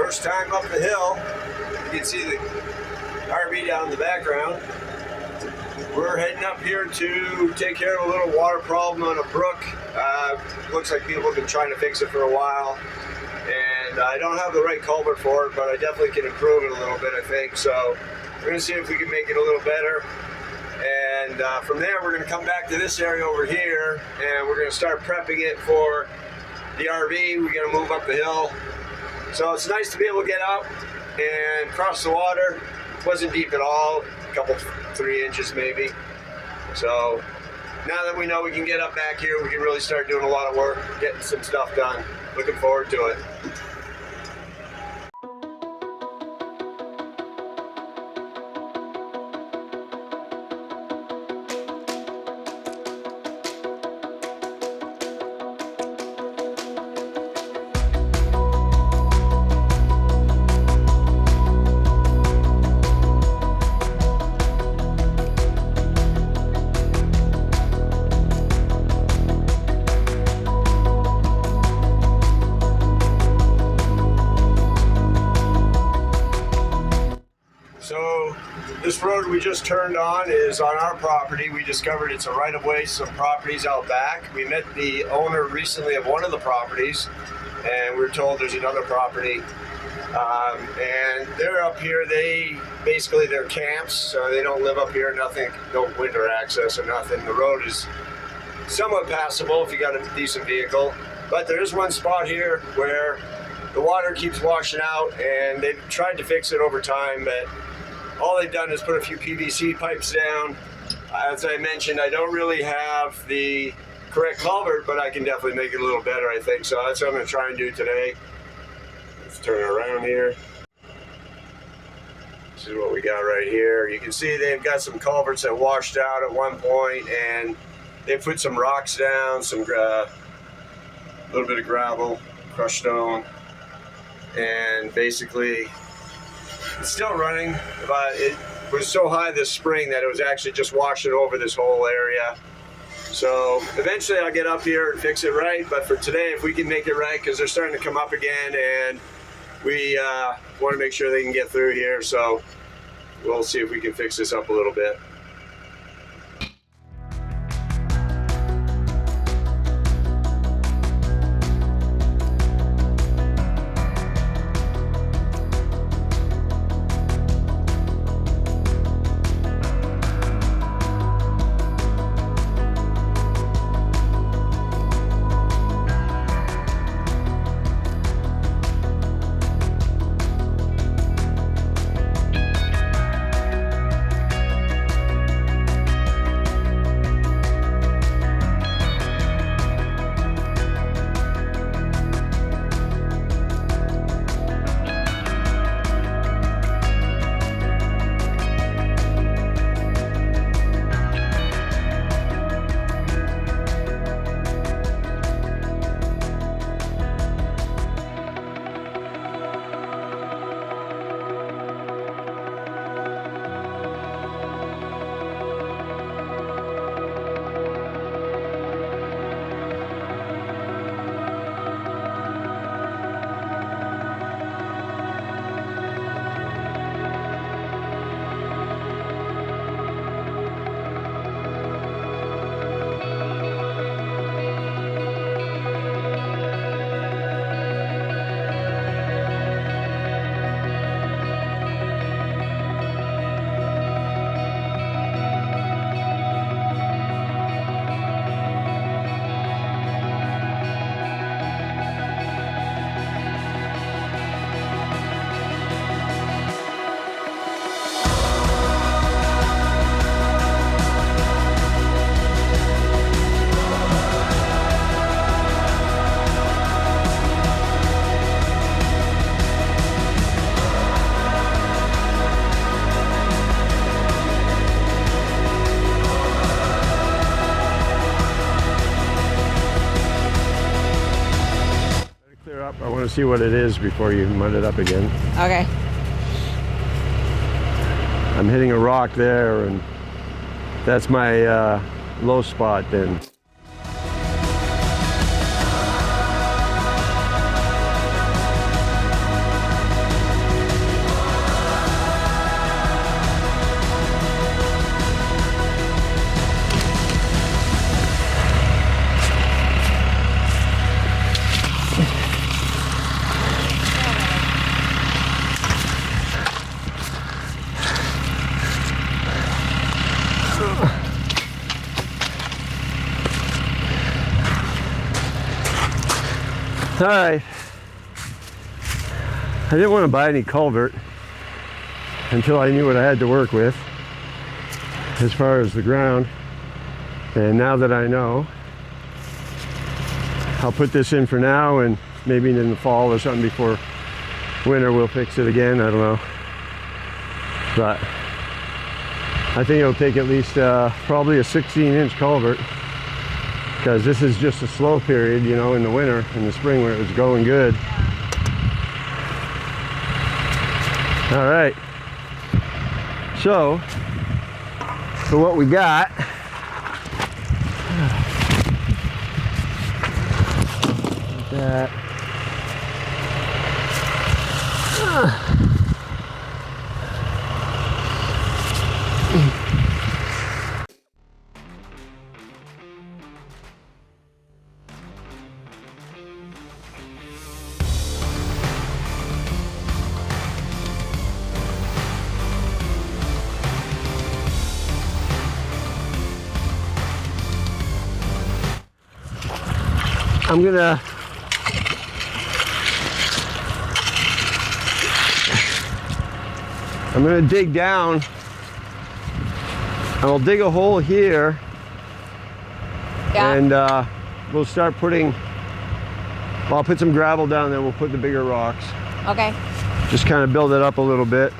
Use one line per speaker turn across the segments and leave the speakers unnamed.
First time up the hill. You can see the RV down in the background. We're heading up here to take care of a little water problem on a brook. Looks like people have been trying to fix it for a while. And I don't have the right culvert for it, but I definitely can improve it a little bit, I think. So we're going to see if we can make it a little better. And from there, we're going to come back to this area over here, and we're going to start prepping it for the RV. We're going to move up the hill. So it's nice to be able to get up and cross the water. It wasn't deep at all, a couple, 3 inches maybe. So now that we know we can get up back here, we can really start doing a lot of work, getting some stuff done. Looking forward to it. This road we just turned on is on our property. We discovered it's a right-of-way, some properties out back. We met the owner recently of one of the properties, and we were told there's another property. And they're up here, they're camps, so they don't live up here, nothing, no winter access or nothing. The road is somewhat passable if you got a decent vehicle, but there is one spot here where the water keeps washing out, and they've tried to fix it over time, but all they've done is put a few PVC pipes down. As I mentioned, I don't really have the correct culvert, but I can definitely make it a little better, I think. So that's what I'm going to try and do today. Let's turn it around here. This is what we got right here. You can see they've got some culverts that washed out at one point, and they put some rocks down, some little bit of gravel, crushed stone, and basically it's still running, but it was so high this spring that it was actually just washing over this whole area. So eventually I'll get up here and fix it right, but for today, if we can make it right, because they're starting to come up again, and we want to make sure they can get through here, so we'll see if we can fix this up a little bit. I want to see what it is before you mud it up again.
Okay.
I'm hitting a rock there, and that's my low spot then. All right. I didn't want to buy any culvert until I knew what I had to work with as far as the ground. And now that I know, I'll put this in for now, and maybe in the fall or something before winter we'll fix it again. I don't know. But I think it'll take at least probably a 16-inch culvert, because this is just a slow period, you know, in the winter. In the spring where it was going good. All right. So, for what we got, that. I'm gonna dig down. I'll dig a hole here, and we'll start putting. Well, I'll put some gravel down, then we'll put the bigger rocks.
Okay.
Just kind of build it up a little bit.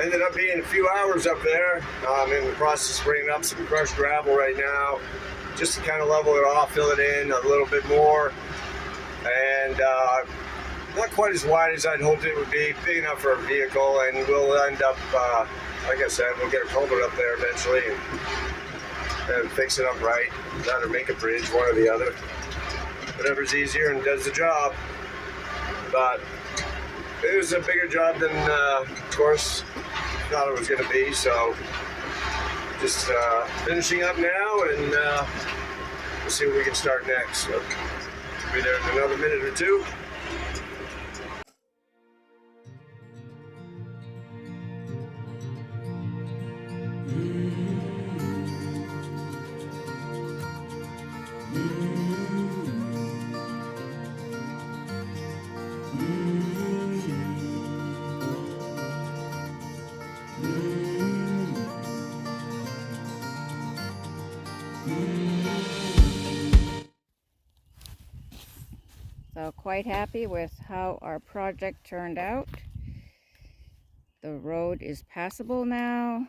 Ended up being a few hours up there. I'm in the process of bringing up some crushed gravel right now, just to kind of level it off, fill it in a little bit more, and not quite as wide as I'd hoped it would be, big enough for a vehicle, and we'll end up, like I said, we'll get a culvert up there eventually and fix it up right, that or make a bridge, one or the other. Whatever's easier and does the job. But it was a bigger job than, of course, thought it was going to be, so just finishing up now, and we'll see what we can start next. So be there in another minute or two.
So quite happy with how our project turned out. The road is passable now,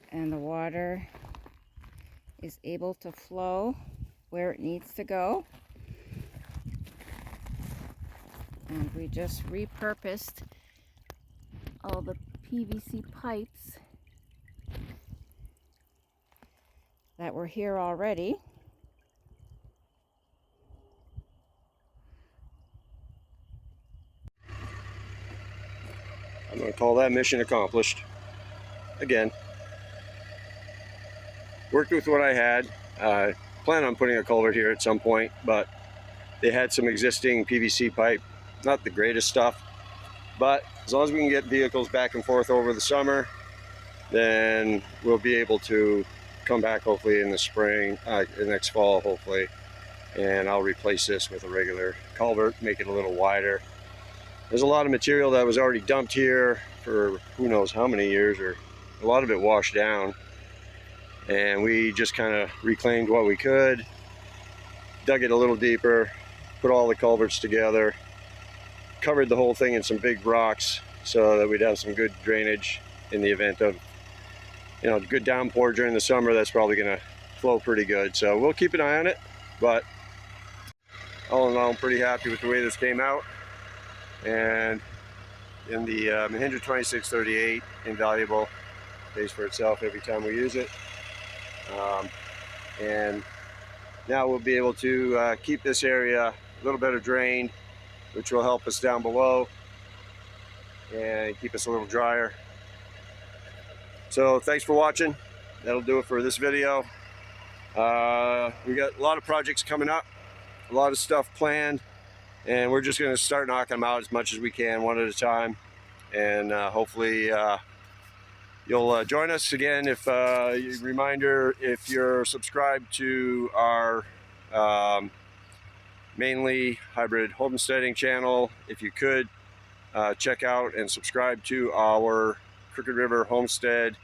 and the water is able to flow where it needs to go. And we just repurposed all the PVC pipes that were here already.
I'm going to call that mission accomplished. Again, worked with what I had. Plan on putting a culvert here at some point, but they had some existing PVC pipe. Not the greatest stuff, but as long as we can get vehicles back and forth over the summer, then we'll be able to come back hopefully in the spring, next fall hopefully, and I'll replace this with a regular culvert, make it a little wider. There's a lot of material that was already dumped here for who knows how many years, or a lot of it washed down, and we just kind of reclaimed what we could, dug it a little deeper, put all the culverts together, covered the whole thing in some big rocks so that we'd have some good drainage in the event of, you know, good downpour during the summer. That's probably going to flow pretty good, so we'll keep an eye on it. But all in all, I'm pretty happy with the way this came out. And in the Mahindra 2638, invaluable, pays for itself every time we use it. And now we'll be able to keep this area a little better drained, which will help us down below and keep us a little drier. So thanks for watching. That'll do it for this video. We got a lot of projects coming up, a lot of stuff planned, and we're just going to start knocking them out as much as we can, one at a time. And hopefully you'll join us again. If reminder, if you're subscribed to our Mainelyhybridhomesteading channel, if you could check out and subscribe to our Crooked River Homestead.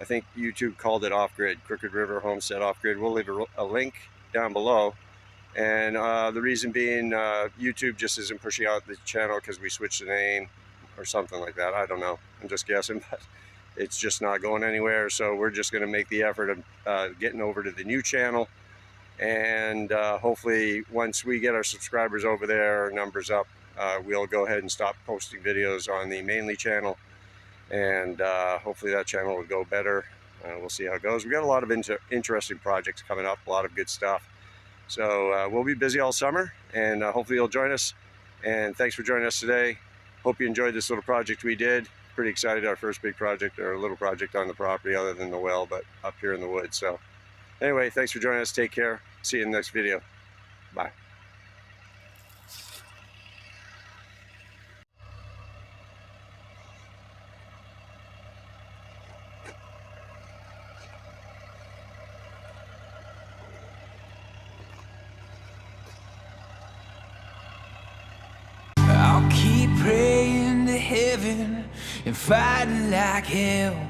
I think YouTube called it Off-Grid, Crooked River Homestead Off-Grid. We'll leave a link down below. And the reason being, YouTube just isn't pushing out the channel because we switched the name or something like that. I don't know. I'm just guessing, but it's just not going anywhere. So we're just going to make the effort of getting over to the new channel. And hopefully once we get our subscribers over there, our numbers up, we'll go ahead and stop posting videos on the Mainly channel. And hopefully that channel will go better. We'll see how it goes. We got a lot of interesting projects coming up, a lot of good stuff. So we'll be busy all summer, and hopefully you'll join us. And thanks for joining us today. Hope you enjoyed this little project we did. Pretty excited, our first big project, or a little project on the property other than the well, but up here in the woods. So anyway, thanks for joining us. Take care. See you in the next video. Bye.
I'll keep praying to heaven and fighting like hell.